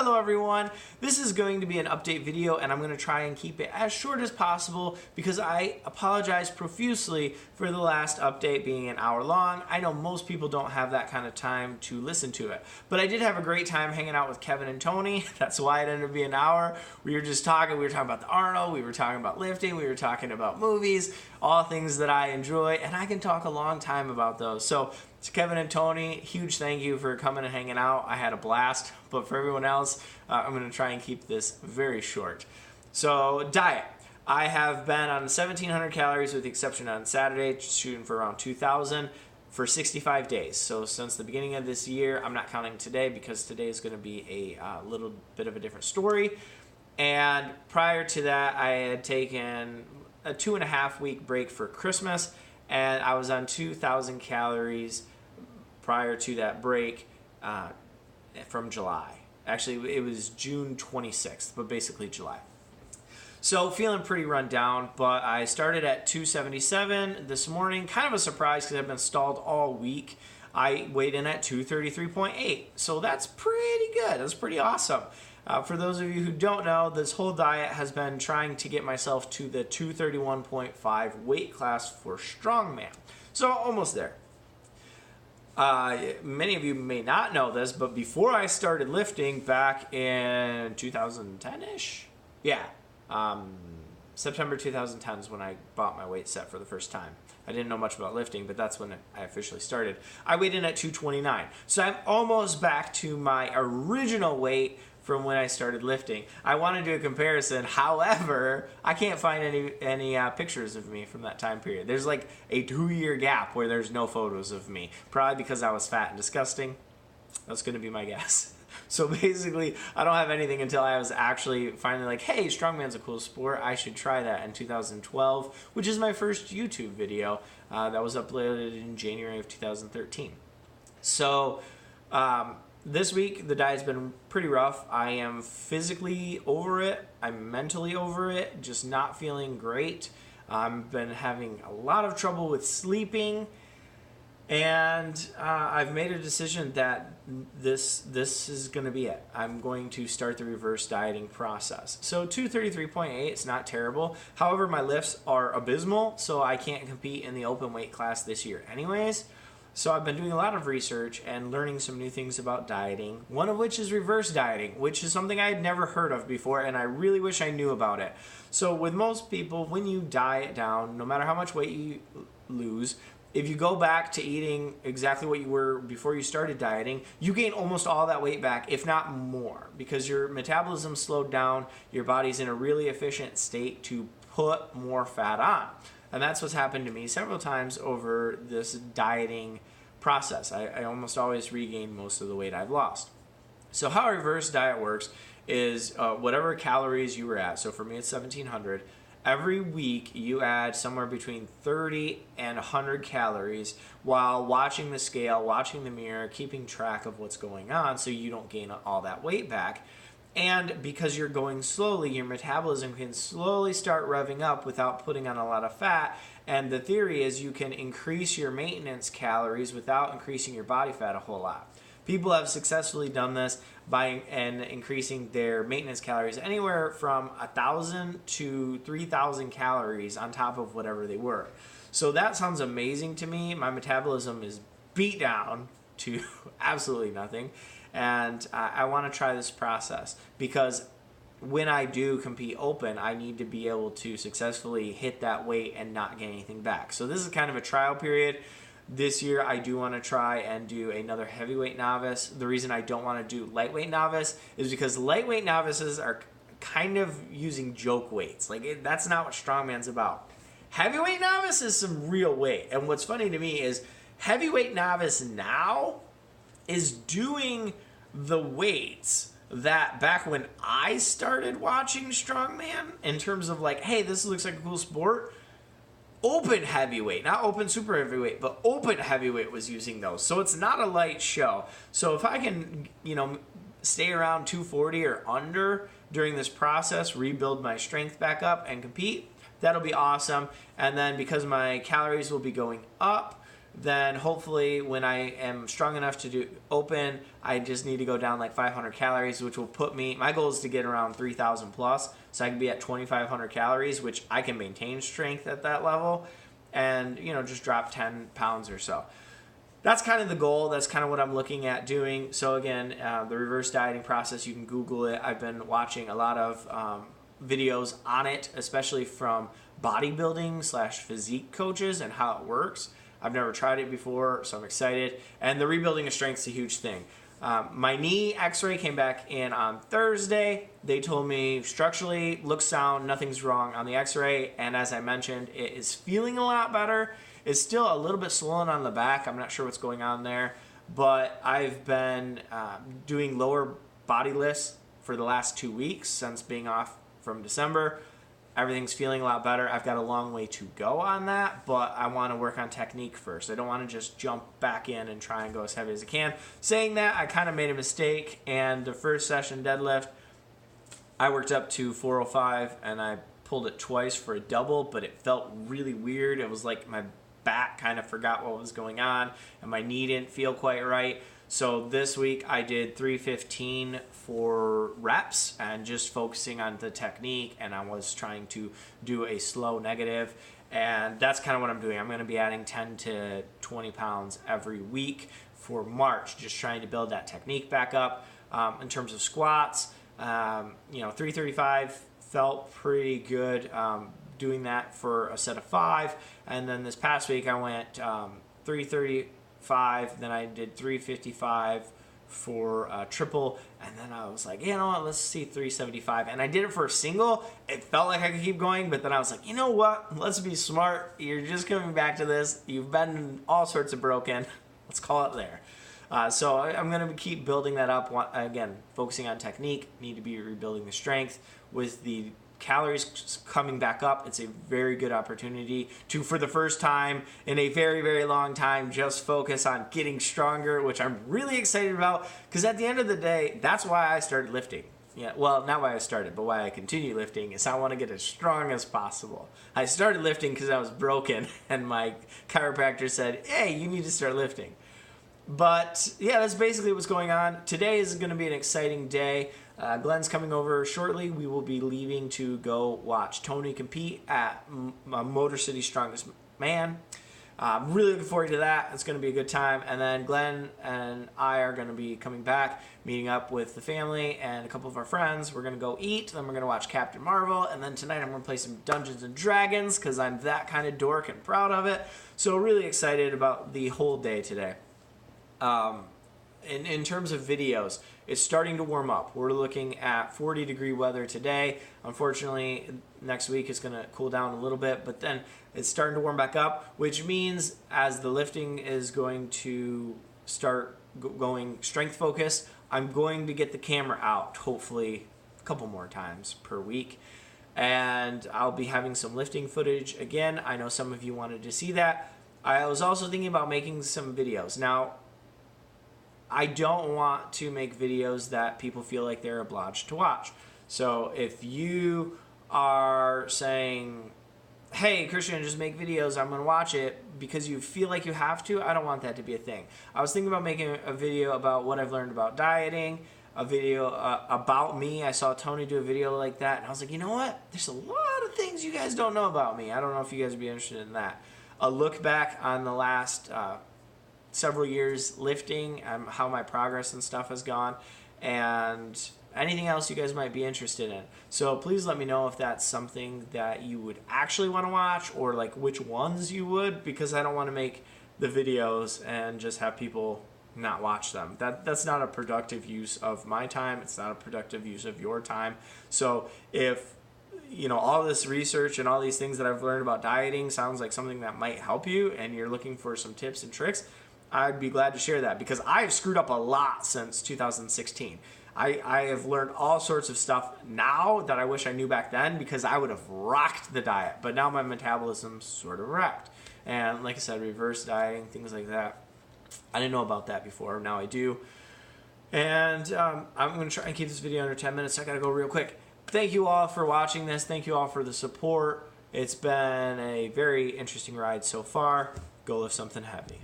Hello everyone, this is going to be an update video and I'm going to try and keep it as short as possible because I apologize profusely for the last update being an hour long. I know most people don't have that kind of time to listen to it, but I did have a great time hanging out with Kevin and Tony. That's why it ended up being an hour. We were talking about the Arnold, we were talking about lifting, we were talking about movies, all things that I enjoy, and I can talk a long time about those. So to Kevin and Tony, huge thank you for coming and hanging out. I had a blast, but for everyone else, I'm going to try and keep this very short. So, diet. I have been on 1,700 calories with the exception on Saturday, shooting for around 2,000 for 65 days. So since the beginning of this year, I'm not counting today because today is going to be a little bit of a different story. And prior to that, I had taken a 2.5 week break for Christmas, and I was on 2,000 calories prior to that break from July. Actually, it was June 26th, but basically July. So feeling pretty run down, but I started at 277 this morning. Kind of a surprise because I've been stalled all week. I weighed in at 233.8, so that's pretty good. That's pretty awesome. For those of you who don't know, this whole diet has been trying to get myself to the 231.5 weight class for strongman. So almost there. Many of you may not know this, but before I started lifting back in 2010-ish, September 2010 is when I bought my weight set for the first time. I didn't know much about lifting, but that's when I officially started. I weighed in at 229, so I'm almost back to my original weight from when I started lifting. I want to do a comparison, however, I can't find any pictures of me from that time period. There's like a 2-year gap where there's no photos of me, probably because I was fat and disgusting. That's going to be my guess. So basically, I don't have anything until I was actually finally like, hey, strongman's a cool sport. I should try that in 2012, which is my first YouTube video that was uploaded in January of 2013. So this week, the diet's been pretty rough. I am physically over it. I'm mentally over it, just not feeling great. I've been having a lot of trouble with sleeping. And I've made a decision that this is going to be it. I'm going to start the reverse dieting process. So 233.8, it's not terrible. However, my lifts are abysmal, so I can't compete in the open weight class this year anyways. So I've been doing a lot of research and learning some new things about dieting, one of which is reverse dieting, which is something I had never heard of before, and I really wish I knew about it. So with most people, when you diet down, no matter how much weight you lose, if you go back to eating exactly what you were before you started dieting, you gain almost all that weight back, if not more, because your metabolism slowed down, your body's in a really efficient state to put more fat on. And that's what's happened to me several times over this dieting process. I almost always regain most of the weight I've lost. So how a reverse diet works is whatever calories you were at, so for me it's 1,700, every week you add somewhere between 30 and 100 calories while watching the scale, watching the mirror, keeping track of what's going on so you don't gain all that weight back. And because you're going slowly, your metabolism can slowly start revving up without putting on a lot of fat. And the theory is you can increase your maintenance calories without increasing your body fat a whole lot. People have successfully done this by increasing their maintenance calories anywhere from 1,000 to 3,000 calories on top of whatever they were. So that sounds amazing to me. My metabolism is beat down to absolutely nothing. And I want to try this process because when I do compete open, I need to be able to successfully hit that weight and not get anything back. So this is kind of a trial period. This year, I do want to try and do another heavyweight novice. The reason I don't want to do lightweight novice is because lightweight novices are kind of using joke weights. That's not what strongman's about. Heavyweight novice is some real weight. And what's funny to me is heavyweight novice now is doing the weights that back when I started watching strongman in terms of like, hey, this looks like a cool sport. Open heavyweight, not open super heavyweight, but open heavyweight was using those. So it's not a light show. So if I can, stay around 240 or under during this process, rebuild my strength back up and compete, that'll be awesome. And then because my calories will be going up, then hopefully when I am strong enough to do open, I just need to go down like 500 calories, which will put me, my goal is to get around 3,000 plus, so I can be at 2,500 calories, which I can maintain strength at that level, and just drop 10 pounds or so. That's kind of the goal. That's kind of what I'm looking at doing. So again, the reverse dieting process, you can Google it. I've been watching a lot of videos on it, especially from bodybuilding / physique coaches and how it works. I've never tried it before, so I'm excited. And the rebuilding of strength is a huge thing. My knee x-ray came back in on Thursday. They told me structurally, looks sound, nothing's wrong on the x-ray. And as I mentioned, it is feeling a lot better. It's still a little bit swollen on the back. I'm not sure what's going on there. But I've been doing lower body lifts for the last 2 weeks since being off from December. Everything's feeling a lot better. I've got a long way to go on that, but I want to work on technique first. I don't want to just jump back in and try and go as heavy as I can. Saying that, I kind of made a mistake, and the first session deadlift, I worked up to 405, and I pulled it twice for a double, but it felt really weird. It was like my back kind of forgot what was going on, and my knee didn't feel quite right. So this week I did 315 for reps and just focusing on the technique, and I was trying to do a slow negative, and that's kind of what I'm doing. I'm going to be adding 10 to 20 pounds every week for March, just trying to build that technique back up. In terms of squats, 335 felt pretty good doing that for a set of 5, and then this past week I went 335, then I did 355 for triple, and then I was like, you know what, let's see 375, and I did it for a single. It felt like I could keep going, but then I was like, you know what, let's be smart. You're just coming back to this. You've been all sorts of broken. Let's call it there. So I'm going to keep building that up. Again, focusing on technique, need to be rebuilding the strength. With the calories coming back up, it's a very good opportunity to, for the first time in a very, very long time, just focus on getting stronger, which I'm really excited about, because at the end of the day, that's why I started lifting. Yeah, well, not why I started, but why I continue lifting is I want to get as strong as possible. I started lifting because I was broken, and my chiropractor said, hey, you need to start lifting. But yeah, that's basically what's going on. Today is going to be an exciting day. Glenn's coming over shortly. We will be leaving to go watch Tony compete at Motor City Strongest Man. I'm really looking forward to that. It's going to be a good time. And then Glenn and I are going to be coming back, meeting up with the family and a couple of our friends. We're going to go eat. Then we're going to watch Captain Marvel. And then tonight I'm going to play some Dungeons and Dragons because I'm that kind of dork and proud of it. So really excited about the whole day today. In terms of videos, it's starting to warm up. We're looking at 40-degree weather today. Unfortunately, next week it's going to cool down a little bit, but then it's starting to warm back up, which means as the lifting is going to start going strength focused, I'm going to get the camera out, hopefully a couple more times per week. And I'll be having some lifting footage again. I know some of you wanted to see that. I was also thinking about making some videos. Now, I don't want to make videos that people feel like they're obliged to watch. So if you are saying, hey, Christian, just make videos, I'm going to watch it because you feel like you have to, I don't want that to be a thing. I was thinking about making a video about what I've learned about dieting, a video about me. I saw Tony do a video like that, and I was like, you know what? There's a lot of things you guys don't know about me. I don't know if you guys would be interested in that. A look back on the last several years lifting, how my progress and stuff has gone, and anything else you guys might be interested in. So please let me know if that's something that you would actually want to watch, or like which ones you would, because I don't want to make the videos and just have people not watch them. That's not a productive use of my time. It's not a productive use of your time. So if all this research and all these things that I've learned about dieting sounds like something that might help you and you're looking for some tips and tricks, I'd be glad to share that, because I've screwed up a lot since 2016. I have learned all sorts of stuff now that I wish I knew back then, because I would have rocked the diet. But now my metabolism's sort of wrecked. And like I said, reverse dieting, things like that. I didn't know about that before. Now I do. And I'm going to try and keep this video under 10 minutes. So I got to go real quick. Thank you all for watching this. Thank you all for the support. It's been a very interesting ride so far. go lift something heavy.